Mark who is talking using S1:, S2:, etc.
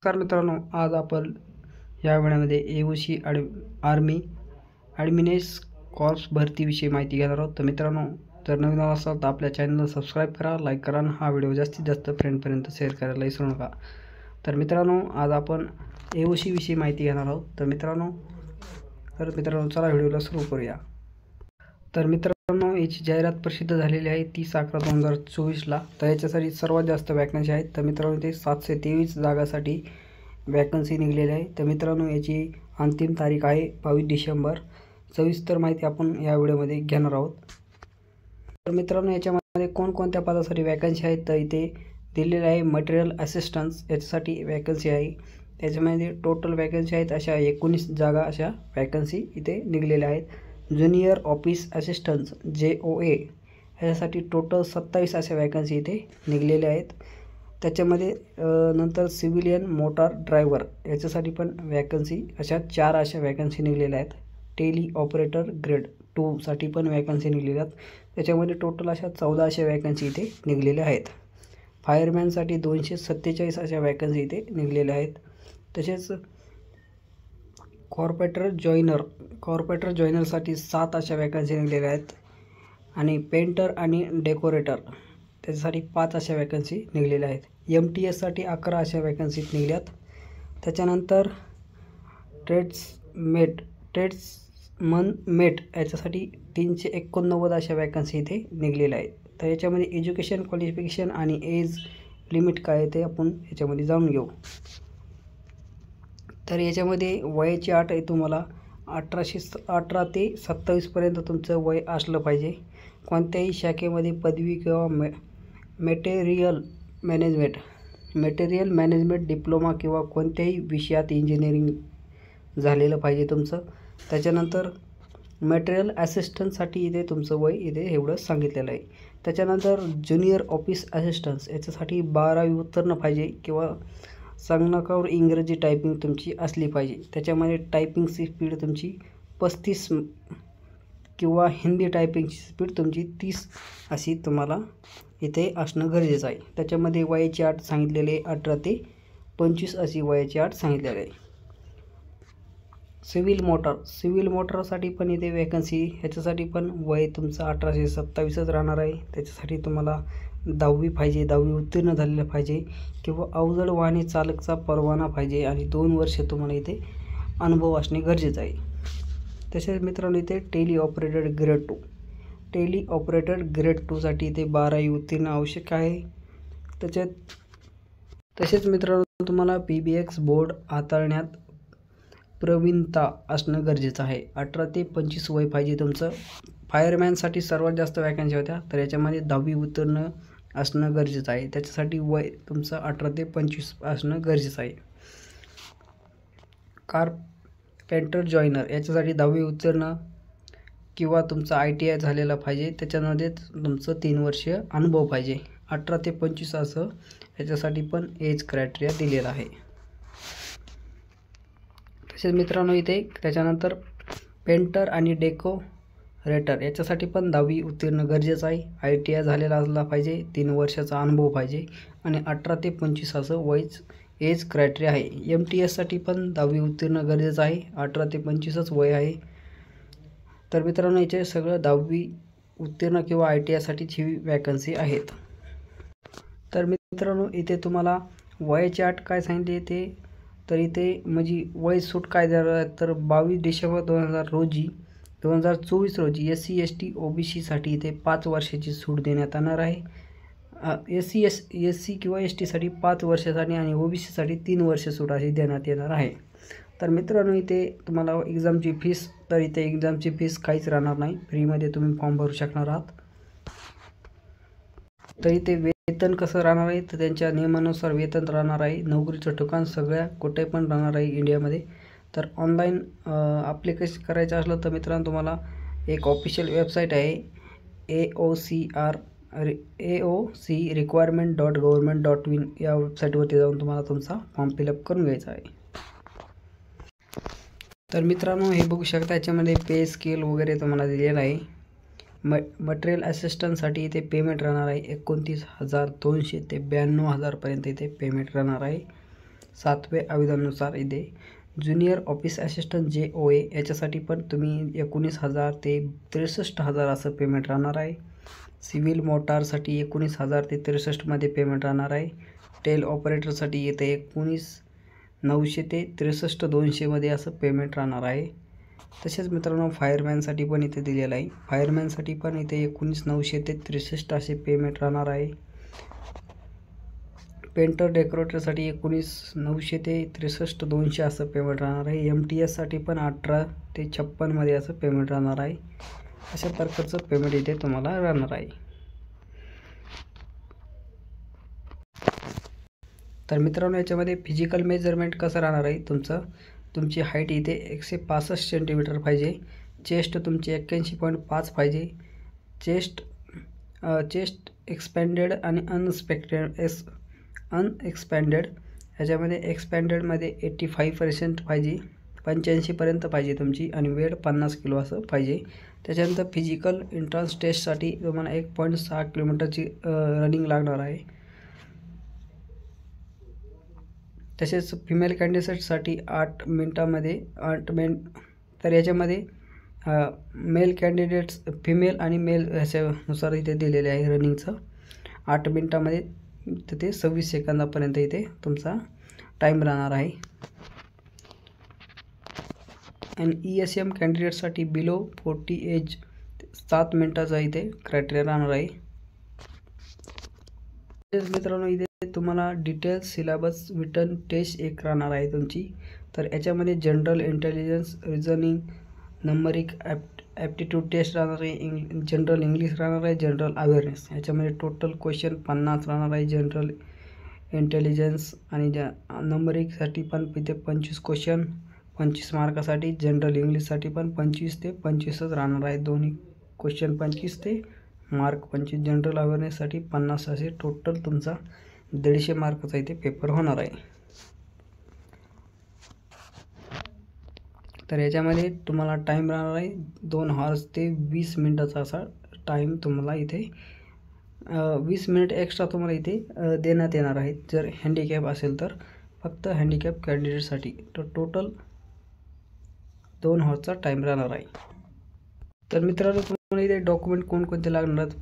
S1: नमस्कार मित्रांनो, आज आपण या व्हिडिओमध्ये एओसी आर्मी ॲडमिनेस कॉर्प्स भरतीविषयी माहिती घेणार आहोत। तर मित्रांनो, जर नवीन असाल तर आपल्या चॅनलला सबस्क्राईब करा, लाईक करा आणि हा व्हिडिओ जास्तीत जास्त फ्रेंडपर्यंत शेअर करायला विसरू नका। तर मित्रांनो, आज आपण एओसी विषयी माहिती घेणार आहोत। तर मित्रांनो चला व्हिडिओला सुरू करूया। तर मित्रांनो, याची जाहिरात प्रसिद्ध झालेली आहे 30/11/2024ला। तर याच्यासाठी सर्वात जास्त वॅकन्सी आहेत। तर मित्रांनो, इथे 723 जागासाठी वॅकन्सी निघलेली आहे। तर मित्रांनो, याची अंतिम तारीख आहे 22 डिसेंबर। सविस्तर माहिती आपण या व्हिडिओमध्ये घेणार आहोत। तर मित्रांनो, याच्यामध्ये कोणकोणत्या पदासाठी वॅकन्सी आहेत तर इथे दिलेले आहे मटेरियल असिस्टन्स याच्यासाठी वॅकन्सी आहे। त्याच्यामध्ये टोटल वॅकन्सी आहेत अशा 19 जागा अशा वॅकन्सी इथे निघलेल्या आहेत। ज्युनियर ऑफिस असिस्टन्स JOA ह्यासाठी टोटल 27 अशा वॅकन्सी इथे निघलेल्या आहेत। त्याच्यामध्ये नंतर सिव्हिलियन मोटार ड्रायव्हर याच्यासाठी पण वॅकन्सी अशा 4 अशा वॅकन्सी निघलेल्या आहेत। टेली ऑपरेटर ग्रेड 2 साठी पण वॅकन्सी निघलेल्या आहेत। त्याच्यामध्ये टोटल अशा 14 अशा वॅकन्सी इथे निघलेल्या आहेत। फायरमॅनसाठी 247 अशा वॅकन्सी इथे निघलेल्या आहेत। तसेच कॉर्पोरेटर जॉइनरसाठी 7 अशा वॅकन्सी निघलेल्या आहेत आणि पेंटर आणि डेकोरेटर त्याच्यासाठी 5 अशा वॅकन्सी निघलेल्या आहेत। MTS साठी 11 अशा वॅकन्सी निघल्यात। त्याच्यानंतर ट्रेड्समेट याच्यासाठी 389 अशा वॅकन्सी इथे निघलेल्या आहेत। तर याच्यामध्ये एज्युकेशन क्वालिफिकेशन आणि एज लिमिट काय ते आपण याच्यामध्ये जाणून घेऊ। तर याच्यामध्ये वयाची अट आहे तुम्हाला 18 ते 27 पर्यंत तुमचं वय असलं पाहिजे। कोणत्याही शाखेमध्ये पदवी किंवा मटेरियल मॅनेजमेंट डिप्लोमा किंवा कोणत्याही विषयात इंजिनिअरिंग झालेलं पाहिजे तुमचं। त्याच्यानंतर मटेरियल असिस्टंटसाठी इथे तुमचं वय इथे एवढं सांगितलेलं आहे। त्याच्यानंतर ज्युनियर ऑफिस असिस्टन्स याच्यासाठी 12वी उत्तीर्ण पाहिजे किंवा संगणकावर इंग्रजी टायपिंग तुमची असली पाहिजे। त्याच्यामध्ये टायपिंगची स्पीड तुमची 35 किंवा हिंदी टायपिंगची स्पीड तुमची 30 अशी तुम्हाला इथे असणं गरजेचं आहे। त्याच्यामध्ये वयाची अट सांगितलेली आहे 18 ते 25 अशी वयाची अट सांगितलेली आहे। सिव्हिल मोटरसाठी पण इथे वॅकन्सी ह्याच्यासाठी पण वय तुमचं 18 ते 27च राहणार आहे। त्याच्यासाठी तुम्हाला 10वी पाहिजे, 10वी उत्तीर्ण झालेलं पाहिजे किंवा अवजड वाहने चालकचा परवाना पाहिजे आणि 2 वर्ष तुम्हाला इथे अनुभव असणे गरजेचं आहे। तसेच मित्रांनो, इथे टेली ऑपरेटर ग्रेड 2 साठी इथे 12वी उत्तीर्ण आवश्यक आहे। तसेच मित्रांनो, तुम्हाला PBX बोर्ड हाताळण्यात प्रवीणता असणं गरजेचं आहे। 18 ते 25 वय पाहिजे तुमचं। फायरमॅनसाठी सर्वात जास्त वॅकन्सी होत्या, तर याच्यामध्ये 10वी उत्तीर्ण असणं गरजेचं आहे। त्याच्यासाठी वय तुमचं 18 ते 25 असणं गरजेचं आहे। कारपेंटर जॉइनर याच्यासाठी 10वी उत्तीर्ण किंवा तुमचा ITI झालेला पाहिजे। त्याच्यामध्ये तुमचं 3 वर्ष अनुभव पाहिजे। 18 ते 25 असं याच्यासाठी पण एज क्रायटेरिया दिलेला आहे। तसेच मित्रांनो, इथे त्याच्यानंतर पेंटर आणि डेकोरेटर याच्यासाठी पण 10वी उत्तीर्ण गरजेचं आहे। ITI झालेला असला पाहिजे, 3 वर्षाचा अनुभव पाहिजे आणि 18 ते 25 असं एज क्रायटेरिया आहे। MTS साठी पण 10वी उत्तीर्ण गरजेचं आहे, 18 ते 25च वय आहे। तर मित्रांनो, याचे सगळं 10वी उत्तीर्ण किंवा ITI साठीची वॅकन्सी आहेत। तर मित्रांनो, इथे तुम्हाला वयाची अट काय सांगितली ते तर इथे म्हणजे वय सूट काय झालं आहे तर 22 डिसेंबर 2024 रोजी SC ST OBC साठी इथे 5 वर्षाची सूट देण्यात येणार आहे। SC किंवा ST साठी 5 वर्षासाठी आणि OBC साठी 3 वर्ष सूट अशी देण्यात येणार आहे। तर मित्रांनो, इथे तुम्हाला एक्झामची फीस तर इथे एक्झामची फीस काहीच राहणार नाही, फ्रीमध्ये तुम्ही फॉर्म भरू शकणार आहात। तर इथे वेतन कसं राहणार आहे तर त्यांच्या नियमानुसार वेतन राहणार आहे। नोकरीचं ठिकाण सगळ्या कुठे पण राहणार आहे इंडियामध्ये। तर ऑनलाईन ॲप्लिकेशन करायचं असलं तर मित्रांनो, तुम्हाला एक ऑफिशियल वेबसाईट आहे aocrequirement.government.in या वेबसाईटवरती जाऊन तुम्हाला तुमचा फॉर्म फिलअप करून घ्यायचा आहे। तर मित्रांनो, हे बघू शकता याच्यामध्ये पे स्केल वगैरे तुम्हाला दिलेला आहे। मटेरियल असिस्टंटसाठी इथे पेमेंट राहणार आहे 29,200 ते 92,000 पर्यंत इथे पेमेंट राहणार आहे। 7वे आवेदनानुसार इथे ज्युनियर ऑफिस असिस्टंट JOA याच्यासाठी पण तुम्ही 19,000 ते 63,000 असं पेमेंट राहणार आहे. सिव्हिल मोटारसाठी 19,000 ते 63मध्ये पेमेंट राहणार आहे. टेल ऑपरेटरसाठी येते 19,900 ते 63,200मध्ये असं पेमेंट राहणार आहे. तसेच मित्रांनो फायरमॅनसाठी पण इथे दिलेलं आहे. फायरमॅनसाठी पण इथे 19,900 ते 63 असे पेमेंट राहणार आहे. पेंटर डेकोरेटरसाठी 19,900 ते 63,200 असं पेमेंट राहणार आहे. MTS साठी पण 18 ते 56मध्ये असं पेमेंट राहणार आहे. अशा प्रकारचं पेमेंट इथे तुम्हाला राहणार आहे. तर मित्रांनो याच्यामध्ये फिजिकल मेजरमेंट कसं राहणार आहे, तुमची हाईट इथे 165 सेंटीमीटर पाहिजे. चेस्ट तुमची 81.5 पाहिजे. चेस्ट एक्सपॅन्डेड आणि अनएक्सपॅन्डेड ह्याच्यामध्ये एक्सपॅन्डेडमध्ये 85% पाहिजे, 85पर्यंत पाहिजे तुमची, आणि वेट 50 किलो असं पाहिजे. त्याच्यानंतर फिजिकल एंट्रन्स टेस्टसाठी तुम्हाला 1.6 किलोमीटरची रनिंग लागणार आहे. तसेच फिमेल कॅन्डिडेटसाठी 8 मिनिटामध्ये तर याच्यामध्ये मेल कॅन्डिडेट्स फिमेल आणि मेल ह्याच्यानुसार इथे दिलेले आहे. रनिंगचं 8 मिनिटामध्ये ते 26 सेकंदापर्यंत इथे तुमचा टाईम राहणार आहे. आणि ESM कॅन्डिडेटसाठी बिलो 40 एज 7 मिनिटाचा इथे क्रायटेरिया राहणार आहे. मित्रांनो इथे तुम्हाला डिटेल्स सिलेबस रिटर्न टेस्ट एक राहणार आहे तुमची. तर याच्यामध्ये general intelligence, reasoning, numeric aptitude test राहणार आहे. जनरल इंग्लिश राहणार आहे. जनरल अवेअरनेस याच्यामध्ये टोटल क्वेश्चन 50 राहणार आहे. जनरल इंटेलिजन्स आणि नंबरिकसाठी पण इथे 25 क्वेश्चन 25 मार्कासाठी. जनरल इंग्लिशसाठी पण 25 ते 25च राहणार आहे. दोन्ही क्वेश्चन 25 ते मार्क 25. जनरल अवेअरनेससाठी 50 असे टोटल तुमचा 150 मार्काचा इथे पेपर होणार आहे. तर याच्यामध्ये तुम्हाला टाईम राहणार आहे 2 हॉर्स ते 20 मिनिटाचा असा टाईम तुम्हाला इथे 20 मिनिट एक्स्ट्रा तुम्हाला इथे देण्यात येणार आहे जर हँडिकॅप असेल तर. फक्त हँडिकॅप कॅन्डिडेटसाठी तर टोटल 2 हॉर्सचा टाईम राहणार आहे. तर मित्रांनो तुम्हाला इथे डॉक्युमेंट कोणकोणते लागणार आहेत